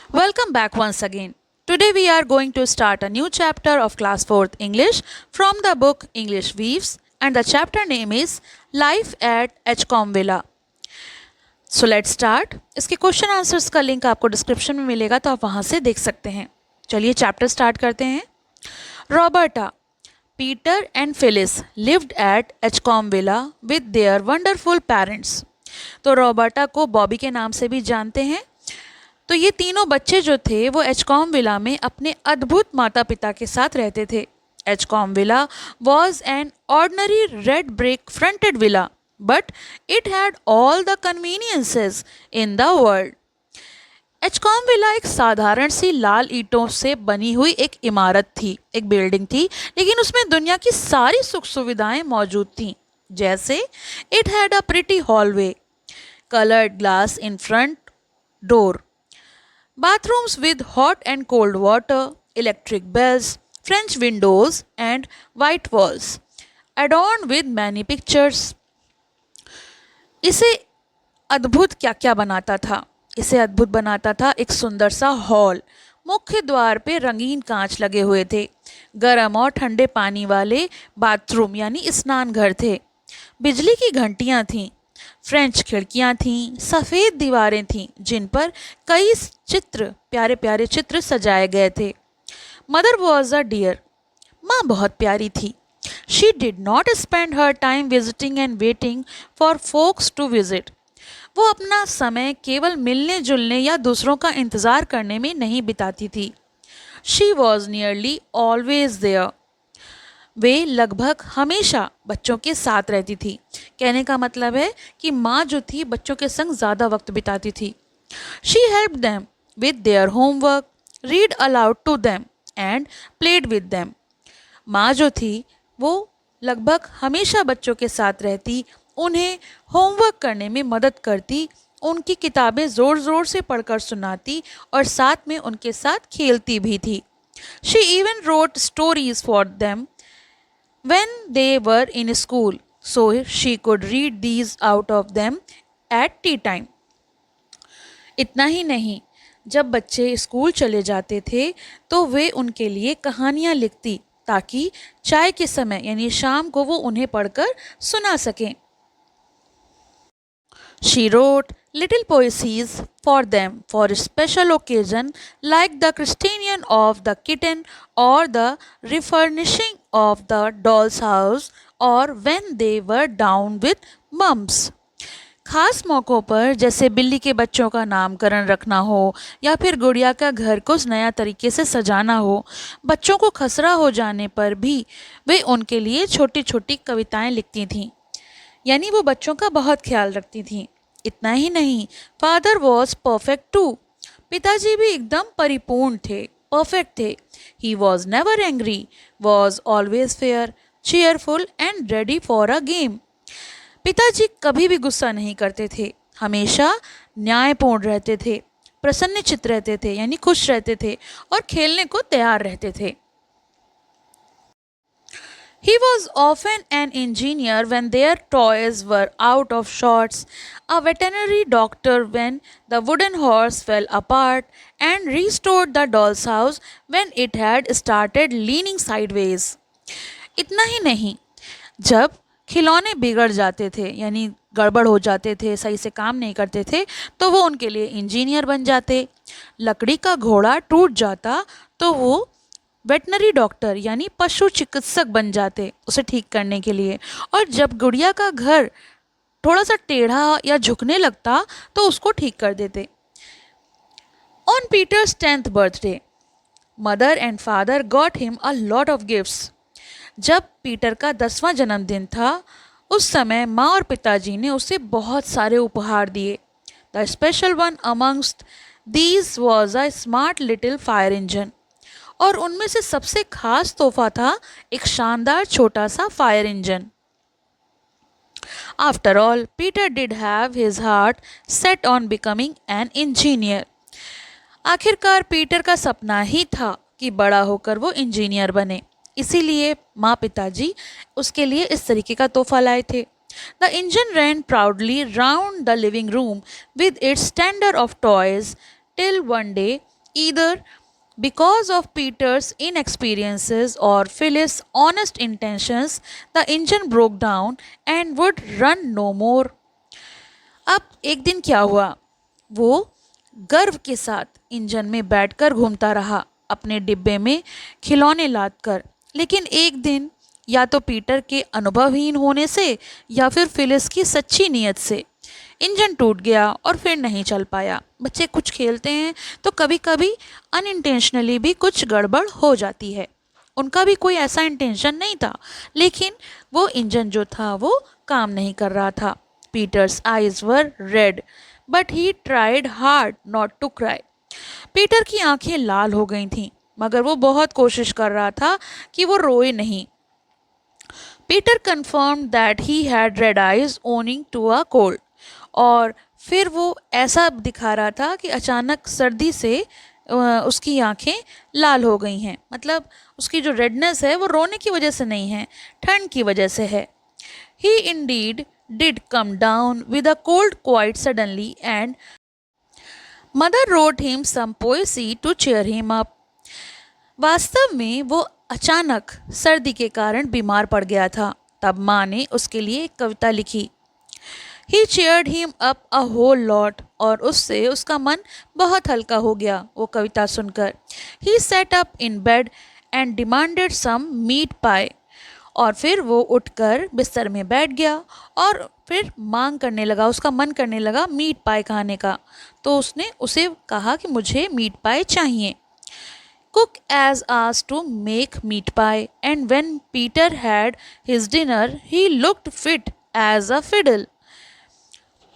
Welcome back once again. Today we are going to start a new chapter of class 4th English from the book English Weaves, and the chapter name is Life at Edgecombe Villa. So let's start. इसके question answers का link आपको description में मिलेगा, तो आप वहाँ से देख सकते हैं. चलिए चैप्टर स्टार्ट करते हैं. Roberta, Peter and Phyllis lived at Edgecombe villa with their wonderful parents. तो रॉबर्टा को बॉबी के नाम से भी जानते हैं. तो ये तीनों बच्चे जो थे वो एचकॉम विला में अपने अद्भुत माता पिता के साथ रहते थे. Edgecombe villa was an ordinary red brick fronted villa, but it had all the conveniences in the world. Edgecombe villa एक साधारण सी लाल ईंटों से बनी हुई एक इमारत थी, एक बिल्डिंग थी, लेकिन उसमें दुनिया की सारी सुख सुविधाएं मौजूद थीं. जैसे it had a pretty hallway, coloured glass in front door, bathrooms with hot and cold water, electric bells, French windows, and white walls, adorned with many pictures. इसे अद्भुत क्या क्या बनाता था? इसे अद्भुत बनाता था एक सुंदर सा हॉल. मुख्य द्वार पे रंगीन कांच लगे हुए थे. गर्म और ठंडे पानी वाले बाथरूम यानी स्नान घर थे. बिजली की घंटियां थीं. फ्रेंच खिड़कियां थीं. सफ़ेद दीवारें थीं जिन पर कई चित्र, प्यारे प्यारे चित्र सजाए गए थे. Mother was a dear. माँ बहुत प्यारी थी. She did not spend her time visiting and waiting for folks to visit. वो अपना समय केवल मिलने जुलने या दूसरों का इंतज़ार करने में नहीं बिताती थी. She was nearly always there. वे लगभग हमेशा बच्चों के साथ रहती थी. कहने का मतलब है कि माँ जो थी बच्चों के संग ज़्यादा वक्त बिताती थी. She help them with their homework, read aloud to them and played with them. माँ जो थी वो लगभग हमेशा बच्चों के साथ रहती, उन्हें होमवर्क करने में मदद करती, उनकी किताबें ज़ोर ज़ोर से पढ़कर सुनाती और साथ में उनके साथ खेलती भी थी. She even wrote stories for them when they were in school, so she could read these out of them at tea time. इतना ही नहीं, जब बच्चे स्कूल चले जाते थे तो वे उनके लिए कहानियाँ लिखती ताकि चाय के समय यानी शाम को वो उन्हें पढ़कर सुना सकें. She wrote little poesies for them for a special occasion like the christening of the kitten or the refurnishing of the doll's house or when they were down with mumps. खास मौक़ों पर जैसे बिल्ली के बच्चों का नामकरण रखना हो या फिर गुड़िया का घर को नया तरीके से सजाना हो, बच्चों को खसरा हो जाने पर भी वे उनके लिए छोटी छोटी कविताएं लिखती थीं. यानी वो बच्चों का बहुत ख्याल रखती थीं. इतना ही नहीं, फादर वॉज परफेक्ट टू. पिताजी भी एकदम परिपूर्ण थे, परफेक्ट थे. He was never angry, was always fair, cheerful and ready for a game. पिताजी कभी भी गुस्सा नहीं करते थे, हमेशा न्यायपूर्ण रहते थे, प्रसन्नचित्त रहते थे यानी खुश रहते थे और खेलने को तैयार रहते थे. He was often an engineer when their toys were out of sorts, a veterinary doctor when the wooden horse fell apart, and restored the doll's house when it had started leaning sideways. इतना ही नहीं, जब खिलौने बिगड़ जाते थे यानी गड़बड़ हो जाते थे, सही से काम नहीं करते थे, तो वो उनके लिए इंजीनियर बन जाते. लकड़ी का घोड़ा टूट जाता तो वो वेटनरी डॉक्टर यानी पशु चिकित्सक बन जाते उसे ठीक करने के लिए. और जब गुड़िया का घर थोड़ा सा टेढ़ा या झुकने लगता तो उसको ठीक कर देते. On Peter's 10th birthday, mother and father got him a lot of gifts. जब पीटर का 10वां जन्मदिन था उस समय माँ और पिताजी ने उसे बहुत सारे उपहार दिए. The special one amongst these was a smart little fire engine. और उनमें से सबसे खास तोहफा था एक शानदार छोटा सा fire engine. After all Peter did have his heart set on becoming an engineer. आखिरकार पीटर का सपना ही था कि बड़ा होकर वो इंजीनियर बने. इसीलिए माँ पिताजी उसके लिए इस तरीके का तोहफा लाए थे. The engine ran proudly round the living room with its tender of toys till one day Either because of Peter's inexperiences or Phyllis' honest intentions, the engine broke down and would run no more. अब एक दिन क्या हुआ, वो गर्व के साथ engine में बैठकर घूमता रहा अपने डिब्बे में खिलौने लाद कर। लेकिन एक दिन या तो पीटर के अनुभवहीन होने से या फिर फिलिस की सच्ची नीयत से इंजन टूट गया और फिर नहीं चल पाया। बच्चे कुछ खेलते हैं तो कभी कभी अनइंटेंशनली भी कुछ गड़बड़ हो जाती है। उनका भी कोई ऐसा इंटेंशन नहीं था, लेकिन वो इंजन जो था वो काम नहीं कर रहा था। Peter's eyes were red but he tried hard not to cry. Peter की आंखें लाल हो गई थीं, मगर वो बहुत कोशिश कर रहा था कि वो रोए नहीं। Peter confirm that he had red eyes owing to a cold. और फिर वो ऐसा दिखा रहा था कि अचानक सर्दी से उसकी आंखें लाल हो गई हैं। मतलब उसकी जो रेडनेस है वो रोने की वजह से नहीं है, ठंड की वजह से है। He indeed did come down with a cold quite suddenly, and mother wrote him some poesy to cheer him up. वास्तव में वो अचानक सर्दी के कारण बीमार पड़ गया था। तब माँ ने उसके लिए एक कविता लिखी। He cheered him up a whole lot, और उससे उसका मन बहुत हल्का हो गया वो कविता सुनकर। He sat up in bed and demanded some meat pie. और फिर वो उठकर बिस्तर में बैठ गया और फिर मांग करने लगा, उसका मन करने लगा मीट पाई खाने का। तो उसने उसे कहा कि मुझे मीट पाई चाहिए। Cook as asked to make meat pie, and when Peter had his dinner, he looked fit as a fiddle.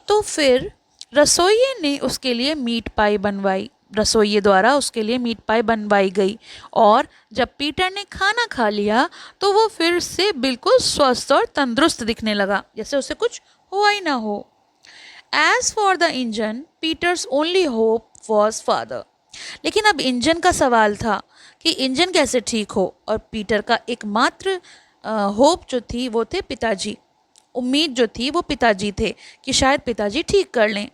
तो फिर रसोइये ने उसके लिए मीट पाई बनवाई, रसोइये द्वारा उसके लिए मीट पाई बनवाई गई। और जब पीटर ने खाना खा लिया तो वो फिर से बिल्कुल स्वस्थ और तंदुरुस्त दिखने लगा, जैसे उसे कुछ हुआ ही ना हो। As for the engine, Peter's only hope was father. लेकिन अब इंजन का सवाल था कि इंजन कैसे ठीक हो, और पीटर का एकमात्र होप जो थी वो थे पिताजी। उम्मीद जो थी वो पिताजी थे कि शायद पिताजी ठीक कर लें।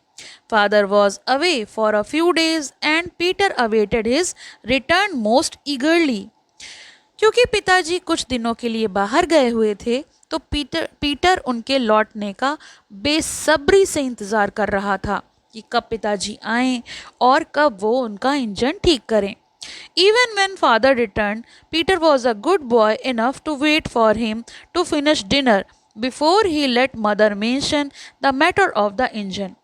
Father was away for a few days and Peter awaited his return most eagerly. क्योंकि पिताजी कुछ दिनों के लिए बाहर गए हुए थे तो पीटर उनके लौटने का बेसब्री से इंतज़ार कर रहा था कि कब पिताजी आएं और कब वो उनका इंजन ठीक करें। Even when father returned, Peter was a good boy enough to wait for him to finish dinner before he let mother mention the matter of the engine.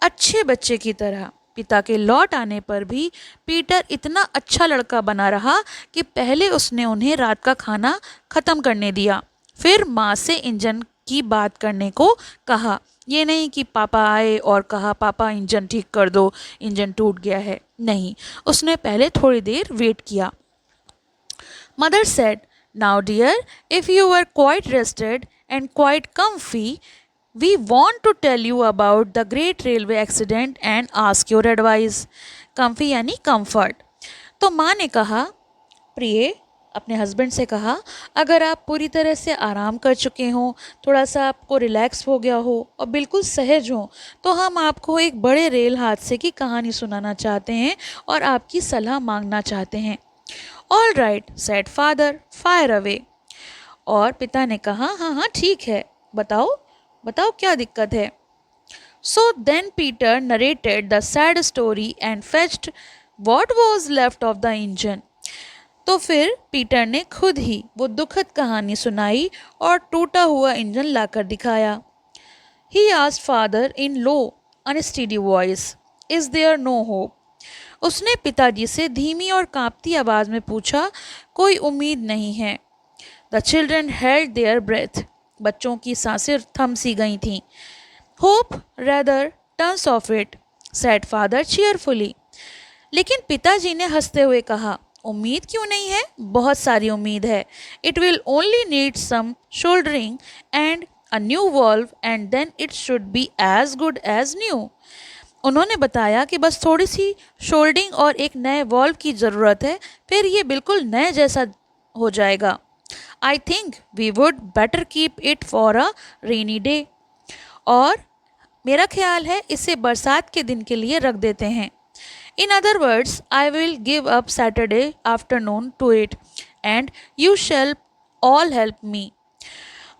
अच्छे बच्चे की तरह पिता के लौट आने पर भी पीटर इतना अच्छा लड़का बना रहा कि पहले उसने उन्हें रात का खाना ख़त्म करने दिया, फिर माँ से इंजन की बात करने को कहा। ये नहीं कि पापा आए और कहा पापा इंजन ठीक कर दो, इंजन टूट गया है। नहीं, उसने पहले थोड़ी देर वेट किया। Mother said, now dear, if you were quite rested and quite comfy, we want to tell you about the great railway accident and ask your advice. comfy यानी comfort। तो माँ ने कहा, प्रिय, अपने हस्बैंड से कहा, अगर आप पूरी तरह से आराम कर चुके हों, थोड़ा सा आपको रिलैक्स हो गया हो और बिल्कुल सहज हो, तो हम आपको एक बड़े रेल हादसे की कहानी सुनाना चाहते हैं और आपकी सलाह मांगना चाहते हैं। All right said father, fire away. और पिता ने कहा, हाँ हाँ ठीक है, बताओ बताओ क्या दिक्कत है। So then Peter narrated the sad story and fetched what was left of the engine. तो फिर पीटर ने खुद ही वो दुखद कहानी सुनाई और टूटा हुआ इंजन लाकर दिखाया। He asked father in low unsteady voice, is there no hope. उसने पिताजी से धीमी और कांपती आवाज़ में पूछा, कोई उम्मीद नहीं है। The children held their breath. बच्चों की सांसें थम सी गई थीं। Hope rather turns off it, said father cheerfully. लेकिन पिताजी ने हंसते हुए कहा, उम्मीद क्यों नहीं है, बहुत सारी उम्मीद है। It will only need some soldering and a new valve and then it should be as good as new. उन्होंने बताया कि बस थोड़ी सी शोल्डिंग और एक नए वॉल्व की ज़रूरत है, फिर ये बिल्कुल नए जैसा हो जाएगा। I think we would better keep it for a rainy day. और मेरा ख्याल है इसे बरसात के दिन के लिए रख देते हैं। In other words, I will give up Saturday afternoon to it and you shall all help me.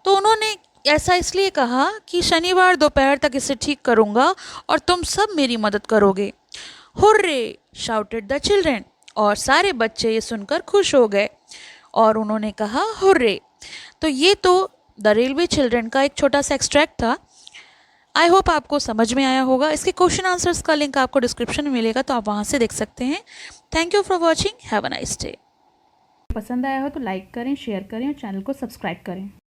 तो उन्होंने ऐसा इसलिए कहा कि शनिवार दोपहर तक इसे ठीक करूँगा और तुम सब मेरी मदद करोगे। हुर्रे शाउटेड द चिल्ड्रेन, और सारे बच्चे ये सुनकर खुश हो गए और उन्होंने कहा हुर्रे। तो ये तो द रेलवे चिल्ड्रेन का एक छोटा सा एक्सट्रैक्ट था। आई होप आपको समझ में आया होगा। इसके क्वेश्चन आंसर्स का लिंक आपको डिस्क्रिप्शन में मिलेगा, तो आप वहाँ से देख सकते हैं। Thank you for watching, have a nice day. पसंद आया हो तो लाइक करें, शेयर करें और चैनल को सब्सक्राइब करें।